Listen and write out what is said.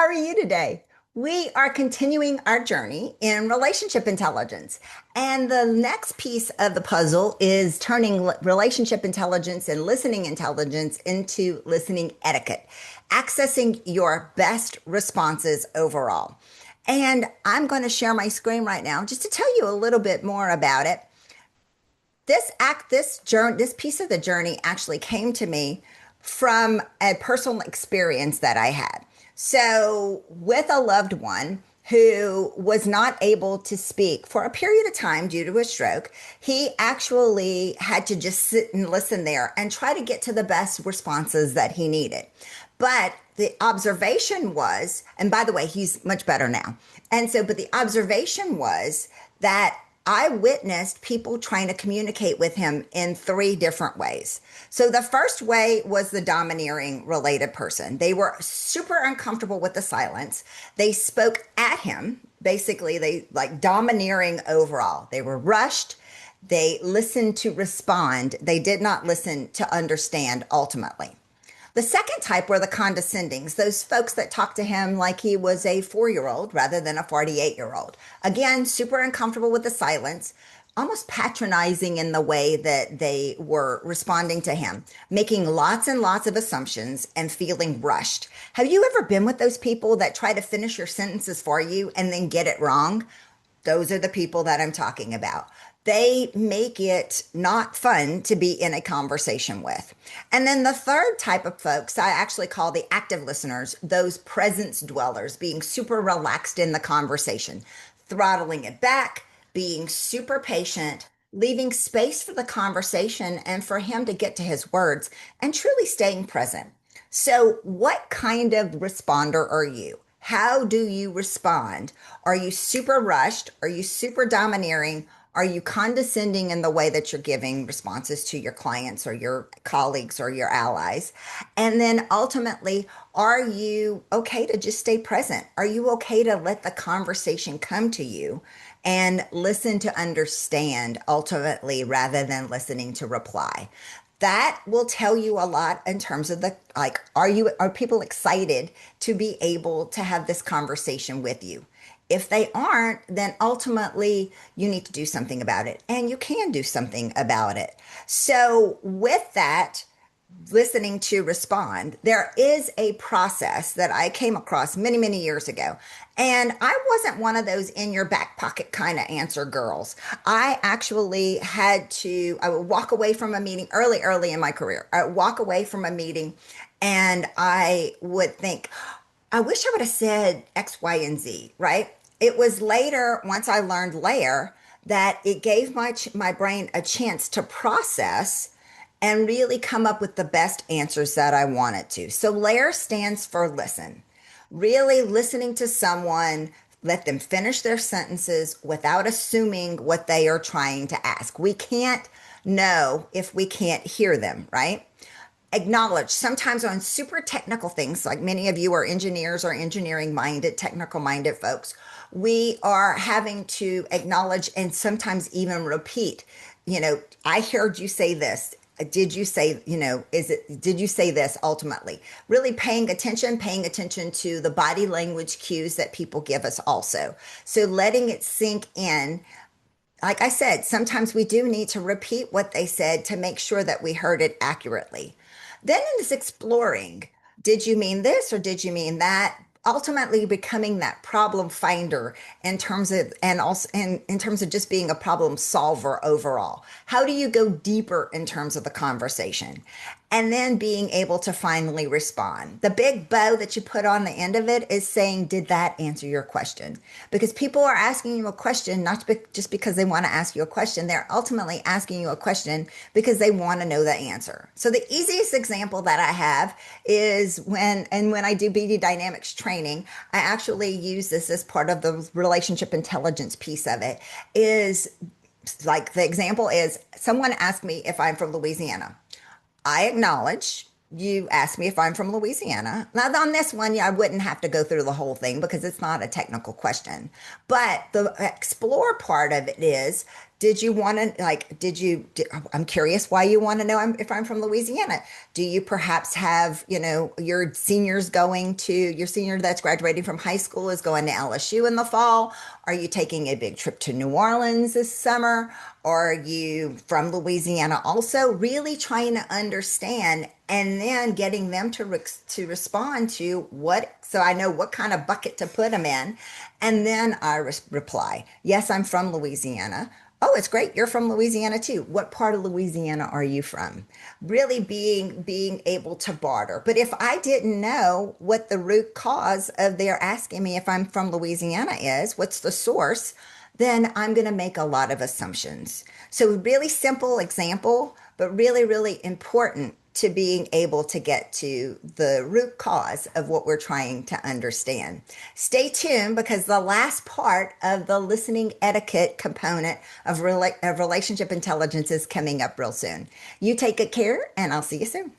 are you today? We are continuing our journey in relationship intelligence. And the next piece of the puzzle is turning relationship intelligence and listening intelligence into listening etiquette, accessing your best responses overall. And I'm going to share my screen right now just to tell you a little bit more about it. This piece of the journey actually came to me from a personal experience that I had. So, with a loved one who was not able to speak for a period of time due to a stroke, he actually had to just sit and listen there and try to get to the best responses that he needed. But the observation was, and by the way, he's much better now. But the observation was that I witnessed people trying to communicate with him in three different ways. So the first way was the domineering related person. They were super uncomfortable with the silence. They spoke at him. Basically, they like domineering overall. They were rushed. They listened to respond. They did not listen to understand ultimately. The second type were the condescendings, those folks that talked to him like he was a 4-year-old rather than a 48-year-old. Again, super uncomfortable with the silence, almost patronizing in the way that they were responding to him, making lots and lots of assumptions and feeling rushed. Have you ever been with those people that try to finish your sentences for you and then get it wrong? Those are the people that I'm talking about. They make it not fun to be in a conversation with. And then the third type of folks I actually call the active listeners, those presence dwellers, being super relaxed in the conversation, throttling it back, being super patient, leaving space for the conversation and for him to get to his words and truly staying present. So, what kind of responder are you? How do you respond? Are you super rushed? Are you super domineering? Are you condescending in the way that you're giving responses to your clients or your colleagues or your allies? And then ultimately, are you okay to just stay present? Are you okay to let the conversation come to you and listen to understand ultimately rather than listening to reply? That will tell you a lot in terms of the like, are people excited to be able to have this conversation with you? If they aren't, then ultimately you need to do something about it, and you can do something about it. So, with that, listening to respond, there is a process that I came across many, many years ago. And I wasn't one of those in your back pocket kind of answer girls. I actually I would walk away from a meeting early in my career. I would walk away from a meeting and I would think, I wish I would have said X, Y, and Z, right? It was later, once I learned layer, that it gave my brain a chance to process and really come up with the best answers that I wanted to. So layer stands for listen. Really listening to someone, let them finish their sentences without assuming what they are trying to ask. We can't know if we can't hear them, right? Acknowledge sometimes on super technical things, like many of you are engineers or engineering minded, technical minded folks, we are having to acknowledge and sometimes even repeat, I heard you say this. Did you say, did you say this ultimately? Really paying attention to the body language cues that people give us also. So letting it sink in. Like I said, sometimes we do need to repeat what they said to make sure that we heard it accurately. Then in this exploring, did you mean this or did you mean that? Ultimately becoming that problem finder in terms of, and also in terms of just being a problem solver overall. How do you go deeper in terms of the conversation? And then being able to finally respond. The big bow that you put on the end of it is saying, did that answer your question? Because people are asking you a question, not just because they want to ask you a question. They're ultimately asking you a question because they want to know the answer. So the easiest example that I have is when I do BD Dynamics training, I actually use this as part of the relationship intelligence piece of it. Is like the example is someone asked me if I'm from Louisiana. I acknowledge you asked me if I'm from Louisiana. Now, on this one, yeah, I wouldn't have to go through the whole thing because it's not a technical question. But the explore part of it is Did you want to like, I'm curious why you want to know if I'm from Louisiana. Do you perhaps have, your your senior that's graduating from high school is going to LSU in the fall? Are you taking a big trip to New Orleans this summer? Or are you from Louisiana also? Really trying to understand and then getting them to respond to so I know what kind of bucket to put them in. And then I reply, yes, I'm from Louisiana. Oh, it's great. You're from Louisiana too. What part of Louisiana are you from? Really being able to barter. But if I didn't know what the root cause of their asking me if I'm from Louisiana is, what's the source, then I'm going to make a lot of assumptions. So really simple example, but really, really important to being able to get to the root cause of what we're trying to understand. Stay tuned because the last part of the listening etiquette component of relationship intelligence is coming up real soon. You take good care and I'll see you soon.